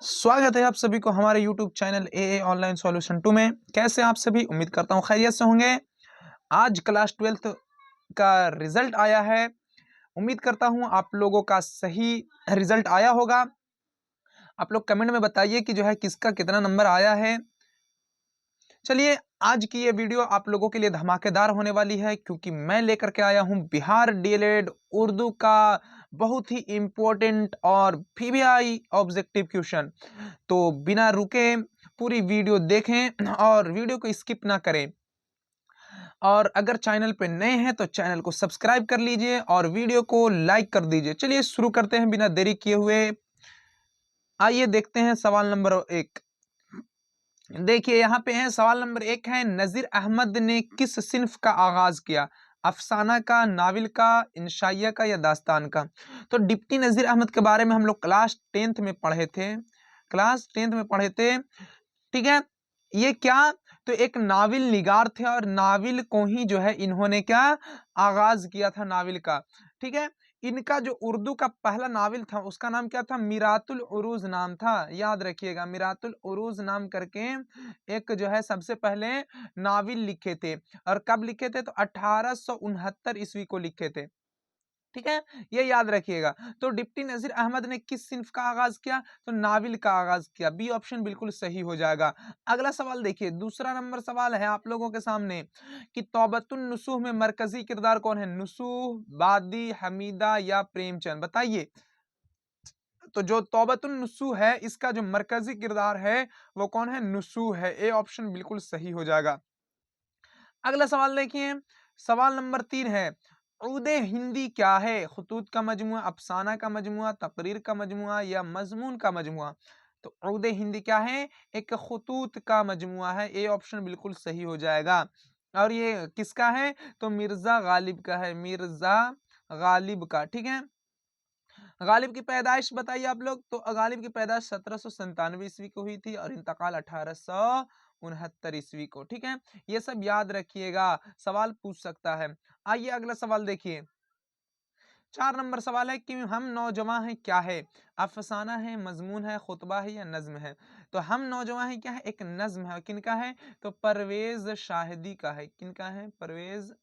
स्वागत है आप सभी को हमारे YouTube चैनल ए ऑनलाइन सॉल्यूशन 2 में। कैसे हैं आप सभी? उम्मीद करता हूँ खैरियत से होंगे। आज क्लास 12th का रिजल्ट आया है। उम्मीद करता हूँ आप लोगों का सही रिजल्ट आया होगा। आप लोग कमेंट में बताइए कि जो है किसका कितना नंबर आया है। चलिए, आज की ये वीडियो आप लोगों के लिए धमाकेदार होने वाली है, क्योंकि मैं लेकर के आया हूँ बिहार डीएलएड उर्दू का बहुत ही इम्पोर्टेंट और पीबीआई ऑब्जेक्टिव क्वेश्चन। तो बिना रुके पूरी वीडियो देखें और वीडियो को स्किप ना करें। और अगर चैनल पे नए हैं तो चैनल को सब्सक्राइब कर लीजिए और वीडियो को लाइक कर दीजिए। चलिए शुरू करते हैं बिना देरी किए हुए। आइए देखते हैं सवाल नंबर 1। देखिए यहाँ पे है सवाल नंबर 1 है, नजीर अहमद ने किस सिन्फ का आगाज किया? अफसाना का, नावल का, इंशाइया का या दास्तान का? तो डिप्टी नजीर अहमद के बारे में हम लोग क्लास 10th में पढ़े थे। ठीक है। ये क्या, तो एक नाविल निगार थे और नाविल को ही जो है इन्होंने क्या आगाज किया था नाविल का। ठीक है। इनका जो उर्दू का पहला नाविल था उसका नाम क्या था? मिरातुल उरूज नाम था। याद रखिएगा, मिरातुल उरूज नाम करके एक जो है सबसे पहले नाविल लिखे थे। और कब लिखे थे? तो 1869 ईस्वी को लिखे थे। ठीक है, ये याद रखिएगा। तो डिप्टी नजीर अहमद ने किस सिन्फ का आगाज किया? तो नाविल का आगाज किया। बी ऑप्शन बिल्कुल सही हो जाएगा। अगला सवाल देखिए, दूसरा नंबर सवाल है आप लोगों के सामने कि तौबतुन नुसूह में मरकजी किरदार कौन है? नुसूह, बादी, हमीदा या प्रेमचंद? बताइए। तो जो तौबतुन नुसूह है इसका जो मरकजी किरदार है वो कौन है? नुसूह है। ए ऑप्शन बिल्कुल सही हो जाएगा। अगला सवाल देखिए, सवाल नंबर 3 है, उर्दे हिंदी क्या है? खुतूत का मजमुआ, अफसाना का मजमुआ, तकरीर का मजमुआ या मजमून का मजमुआ? तो उर्दे हिंदी क्या है? एक खुतूत का मजमुआ है। ए ऑप्शन बिल्कुल सही हो जाएगा। और ये किसका है? तो मिर्जा गालिब का है, मिर्जा गालिब का। ठीक है। गालिब की पैदाइश बताइए आप लोग। तो गालिब की पैदाइश 1797 ईस्वी को हुई थी और इंतकाल 1869 ईस्वी को। ठीक है, ये सब याद रखिएगा, सवाल पूछ सकता है। आइए अगला सवाल देखिए। 4 नंबर सवाल है कि हम नौजवान हैं क्या है? अफसाना है, मजमून है, खुतबा है या नज्म है? तो हम नौजवान हैं क्या है? एक नज्म है। किनका है? तो परवेज शाहिदी का है। किनका है? परवेज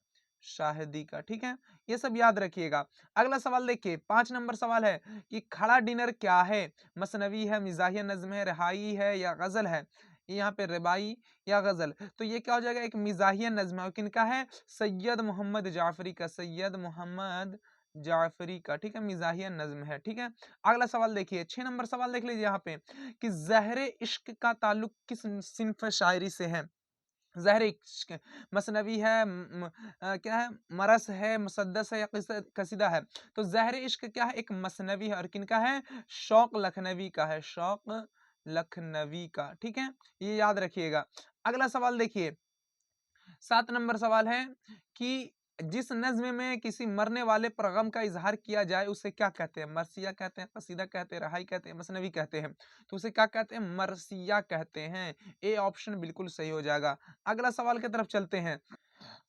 शाहिदी का। ठीक है, ये सब याद रखिएगा। अगला सवाल देखिए, 5 नंबर सवाल है कि खड़ा डिनर क्या है? मसनवी है, मिजाहिया नज्म है, रिहाई है या गजल है? यहाँ पे रिबाई या गजल, तो ये क्या हो जाएगा? एक मिजाहिया नज्म है। और किनका है? सैयद मोहम्मद जाफरी का, सैयद मोहम्मद जाफरी का। ठीक है, मिजाहिया नज्म है। ठीक है। अगला सवाल देखिए, 6 नंबर सवाल देख लीजिए यहाँ पे कि जहरे इश्क का ताल्लुक किस सिन्फ शायरी से है? ज़हर इश्क मसनवी है, क्या है? मरस है, मुसद्दस है या कसीदा है? तो ज़हर इश्क क्या है? एक मसनवी है। और किनका है? शौक लखनवी का है, शौक लखनवी का। ठीक है, ये याद रखिएगा। अगला सवाल देखिए, 7 नंबर सवाल है कि जिस नज़्म में किसी मरने वाले पर गम का इज़हार किया जाए उसे क्या कहते हैं? मरसिया कहते हैं, कसीदा कहते हैं, रहाई कहते हैं, मसनवी कहते हैं। तो उसे क्या कहते हैं? मरसिया कहते हैं। ए ऑप्शन बिल्कुल सही हो जाएगा। अगला सवाल की तरफ चलते हैं।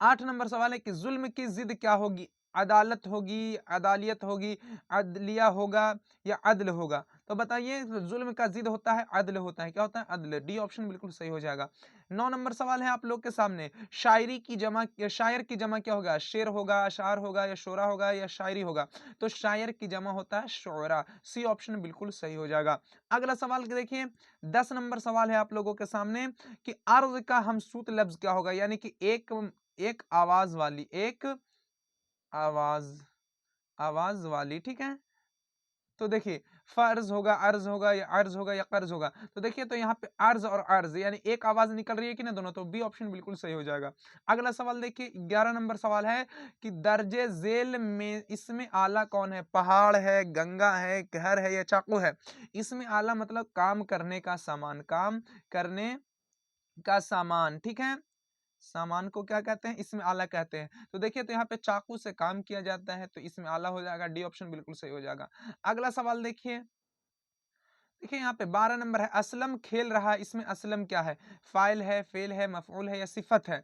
8 नंबर सवाल है कि जुल्म की जिद क्या होगी? अदालत होगी, अदालियत होगी, अदलिया होगा या अदल होगा? तो बताइए, जुल्म का जिद होता है, अदल होता है। क्या होता है? अदल। डी ऑप्शन बिल्कुल सही हो जाएगा। 9 नंबर सवाल है आप लोग के सामने, शायरी की जमा या शायर की जमा क्या होगा? शेर होगा, अशार होगा या शोरा होगा या शायरी होगा? तो शायर की जमा होता है शोरा। सी ऑप्शन बिल्कुल सही हो जाएगा। अगला सवाल देखिए, 10 नंबर सवाल है आप लोगों के सामने कि अर्ज का हमसूत लफ्ज क्या होगा? यानी कि एक आवाज वाली, एक आवाज आवाज वाली। ठीक है। तो देखिए, फर्ज होगा, अर्ज होगा या अर्ज होगा या कर्ज होगा? तो देखिए, तो यहाँ पे अर्ज और अर्ज यानी एक आवाज निकल रही है कि ना दोनों, तो बी ऑप्शन बिल्कुल सही हो जाएगा। अगला सवाल देखिए, 11 नंबर सवाल है कि दर्जे झेल में इसमें आला कौन है? पहाड़ है, गंगा है, घर है या चाकू है? इसमें आला मतलब काम करने का सामान, काम करने का सामान। ठीक है, सामान को क्या कहते हैं? इसमें आला कहते हैं। तो देखिए, तो यहाँ पे चाकू से काम किया जाता है, तो इसमें आला हो जाएगा। डी ऑप्शन बिल्कुल सही हो जाएगा। अगला सवाल देखिए, देखिए यहाँ पे 12 नंबर है, असलम खेल रहा है। इसमें असलम क्या है? फाइल है, फेल है, मफऊल है या सिफत है?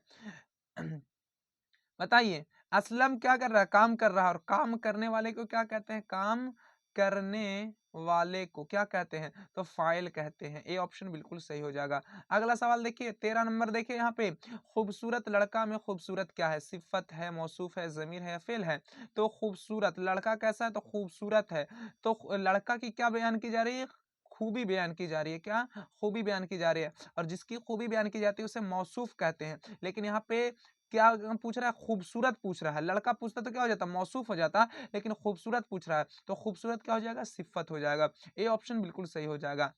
बताइए, असलम क्या कर रहा है? काम कर रहा है। और काम करने वाले को क्या कहते हैं? काम करने वाले को क्या कहते हैं? तो फाइल कहते हैं। ए ऑप्शन बिल्कुल सही हो जाएगा। अगला सवाल देखिए 13 नंबर देखिए यहाँ पे, खूबसूरत लड़का में खूबसूरत क्या है? सिफ़त है, मौसूफ है, ज़मीर है या फ़िल है? तो खूबसूरत, लड़का कैसा है? तो खूबसूरत है। तो लड़का की क्या बयान की जा रही है? खूबी बयान की जा रही है। क्या? खूबी बयान की जा रही है, और जिसकी खूबी बयान की जाती है उसे मौसूफ कहते हैं। लेकिन यहाँ पे क्या पूछ रहा है? खूबसूरत पूछ रहा है। लड़का पूछता तो क्या हो जाता? मौसूफ हो जाता, लेकिन खूबसूरत पूछ रहा है, तो खूबसूरत क्या हो जाएगा? सिफ़त हो जाएगा। ए ऑप्शन बिल्कुल सही हो जाएगा।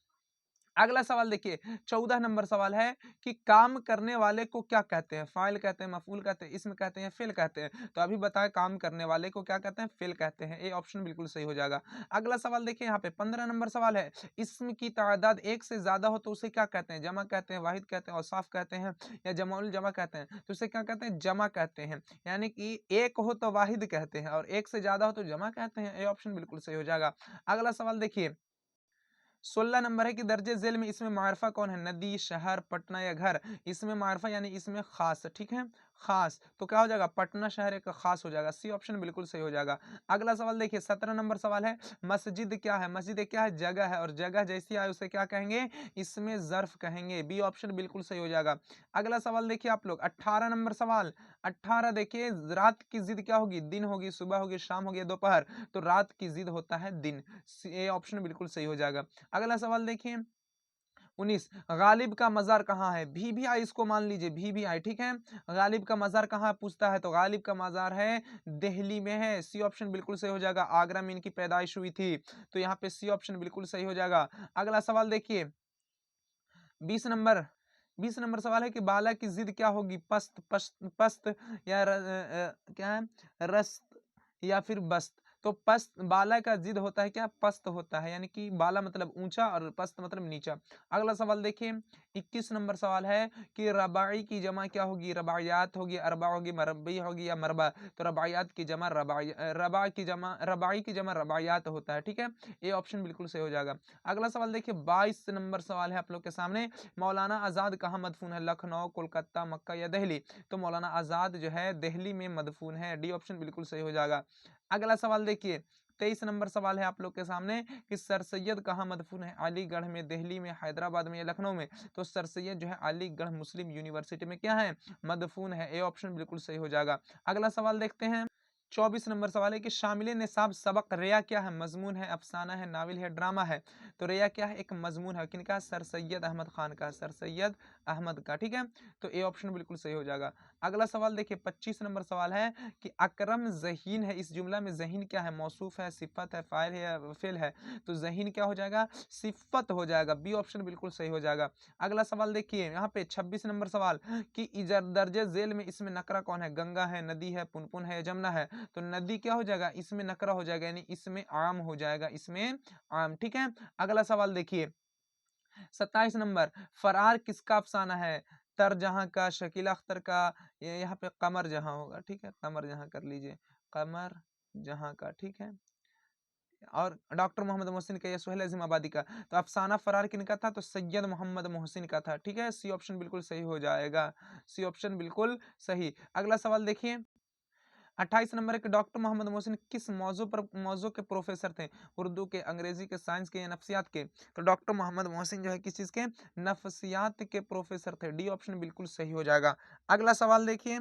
अगला सवाल देखिए 14 नंबर सवाल है कि काम करने वाले को क्या कहते हैं? फ़ाइल कहते हैं, मफ़ऊल कहते हैं, इस्म कहते हैं, फ़िल कहते हैं। तो अभी बताएँ काम करने वाले को क्या कहते हैं? फ़िल कहते हैं। ए ऑप्शन बिल्कुल सही हो जाएगा। अगला सवाल देखिए यहाँ पे 15 नंबर सवाल है, इस्म की तादाद 1 से ज़्यादा हो तो उसे क्या कहते हैं? जमा कहते हैं, वाहिद कहते हैं, औसाफ कहते हैं या जमाउल जमा कहते हैं? तो उसे क्या कहते हैं? जमा कहते हैं। यानी कि 1 हो तो वाहिद कहते हैं और 1 से ज़्यादा हो तो जमा कहते हैं। ए ऑप्शन बिल्कुल सही हो जाएगा। अगला सवाल देखिए 16 नंबर है कि दर्जे ज़ेल में इसमें मारिफ़ा कौन है? नदी, शहर, पटना या घर? इसमें मारिफ़ा यानी इसमें ख़ास, ठीक है? ख़ास, तो क्या हो जाएगा? पटना शहर एक ख़ास हो जाएगा। सी ऑप्शन बिल्कुल सही हो जाएगा। अगला सवाल देखिए 17 नंबर सवाल है, मस्जिद क्या है? मस्जिद क्या है? जगह है, और जगह जैसी आए उसे क्या कहेंगे? इसमें ज़र्फ़ कहेंगे। बी ऑप्शन बिल्कुल सही हो जाएगा। अगला सवाल देखिए आप लोग 18 नंबर सवाल, 18 देखिए रात की ज़िद क्या होगी? दिन होगी, सुबह होगी, शाम होगी या दोपहर? तो रात की ज़िद होता है दिन। सी ए ऑप्शन बिल्कुल सही हो जाएगा। अगला सवाल देखिए 19, गालिब का मज़ार कहाँ है? भी-भी-आई इसको मान लीजिए, भी-भी-आई, ठीक है? गालिब का मज़ार कहाँ पूछता है, तो गालिब का मज़ार है दिल्ली में है। सी ऑप्शन बिल्कुल सही हो जाएगा। आगरा में इनकी पैदाइश हुई थी, तो यहाँ पे सी ऑप्शन बिल्कुल सही हो जाएगा। अगला सवाल देखिए 20 नंबर, 20 नंबर सवाल है कि बाला की ज़िद क्या होगी? पस्त, पश्त, पस्त या क्या है? रस्त या फिर बस्त? तो पस्त, बाला का ज़िद होता है क्या? पस्त होता है, यानी कि बाला मतलब ऊँचा और पस्त मतलब नीचा। अगला सवाल देखिए 21 नंबर सवाल है कि रबाई की जमा क्या होगी? रबाइयात होगी, अरबा होगी, मरबी होगी या मरबा? तो रबाइयात की जमा रबाई की जमा रबाइयात होता है, ठीक है? ये ऑप्शन बिल्कुल सही हो जाएगा। अगला सवाल देखिए 22 नंबर सवाल है आप लोग के सामने, मौलाना आज़ाद कहाँ मदफून है? लखनऊ, कोलकाता, मक्का या दिल्ली? तो मौलाना आज़ाद जो है दिल्ली में मदफून है। डी ऑप्शन बिल्कुल सही हो जाएगा। अगला सवाल देखिए 23 नंबर सवाल है आप लोग के सामने कि सर सैयद कहाँ मदफून है? अलीगढ़ में, दिल्ली में, हैदराबाद में या लखनऊ में? तो सर सैयद जो है अलीगढ़ मुस्लिम यूनिवर्सिटी में क्या है? मदफून है। ए ऑप्शन बिल्कुल सही हो जाएगा। अगला सवाल देखते हैं 24 नंबर सवाल है कि शामिल निसाब सबक रिया क्या है? मजमून है, अफसाना है, नावल है, ड्रामा है? तो रिया क्या है? एक मजमून है। किनका? सर सैयद अहमद खान का, सर सैयद अहमद का, ठीक है? तो ए ऑप्शन बिल्कुल सही हो जाएगा। अगला सवाल देखिए 25 नंबर सवाल है कि अकरम ज़हीन है, इस जुमला में ज़हीन क्या है? मौसूफ है, सिफ़त है, फ़ाइल है या फ़िल है? तो ज़हीन क्या हो जाएगा? सिफ़त हो जाएगा। बी ऑप्शन बिल्कुल सही हो जाएगा। अगला सवाल देखिए यहाँ पे 26 नंबर सवाल कि दर्जे ज़ेल में इसमें नकरा कौन है? गंगा है, नदी है, पुनपुन है, जमुना है? तो नदी क्या हो जाएगा? इसमें नकरा हो जाएगा, यानी इसमें आम हो जाएगा, इसमें आम, ठीक है? अगला सवाल देखिए 27 नंबर, फरार किसका अफ़साना है? तरजहाँ का, शकीला अख्तर का, ये यहाँ पे कमर जहाँ होगा, ठीक है? कमर जहाँ कर लीजिए, कमर जहाँ का, ठीक है? और डॉक्टर मोहम्मद मोहसिन का या सुहेल अज़ीम आबादी का। तो अफ़साना फरार किनका था? तो सैयद मोहम्मद मोहसिन का था, ठीक है? सी ऑप्शन बिल्कुल सही हो जाएगा। सी ऑप्शन बिल्कुल सही। अगला सवाल देखिए 28 नंबर है कि डॉक्टर मोहम्मद मोहसिन किस मौज़ू के प्रोफ़ेसर थे? उर्दू के, अंग्रेज़ी के, साइंस के या नफ्सियात के? तो डॉक्टर मोहम्मद मोहसिन जो है किस चीज़ के? नफ्सियात के प्रोफ़ेसर थे। डी ऑप्शन बिल्कुल सही हो जाएगा। अगला सवाल देखिए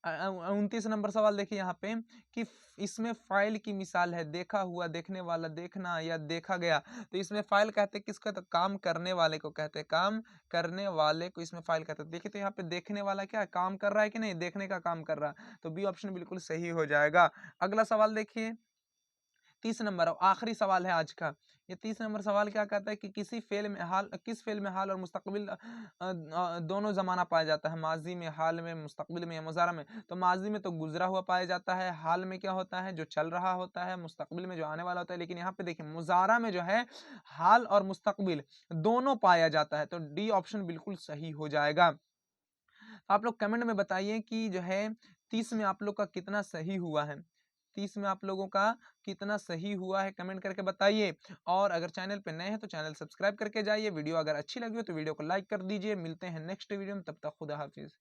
29 नंबर सवाल देखिए यहाँ पे कि इसमें फ़ाइल की मिसाल है, देखा हुआ, देखने वाला, देखना या देखा गया। तो इसमें फ़ाइल कहते हैं किसको? तो काम करने वाले को कहते हैं, काम करने वाले को इसमें फ़ाइल कहते हैं। देखिए तो यहाँ पे देखने वाला क्या है? काम कर रहा है कि नहीं? देखने का काम कर रहा है। तो बी ऑप्शन बिल्कुल सही हो जाएगा। अगला सवाल देखिए 30 नंबर और आखिरी सवाल है आज का। ये 30 नंबर सवाल क्या कहता है कि किस फ़ेल में हाल और मुस्तक़बिल दोनों ज़माना पाया जाता है? माज़ी में, हाल में, मुस्तक़बिल में या मुज़ारा में? तो माज़ी में तो गुज़रा हुआ पाया जाता है, हाल में क्या होता है? जो चल रहा होता है, मुस्तक़बिल में जो आने वाला होता है। लेकिन यहाँ पे देखिए मुज़ारा में जो है हाल और मुस्तक़बिल दोनों पाया जाता है। तो डी ऑप्शन बिल्कुल सही हो जाएगा। आप लोग कमेंट में बताइए कि जो है 30 में आप लोग का कितना सही हुआ है? 30 में आप लोगों का कितना सही हुआ है कमेंट करके बताइए। और अगर चैनल पे नए हैं तो चैनल सब्सक्राइब करके जाइए। वीडियो अगर अच्छी लगी हो तो वीडियो को लाइक कर दीजिए। मिलते हैं नेक्स्ट वीडियो में, तब तक खुदा हाफ़िज़।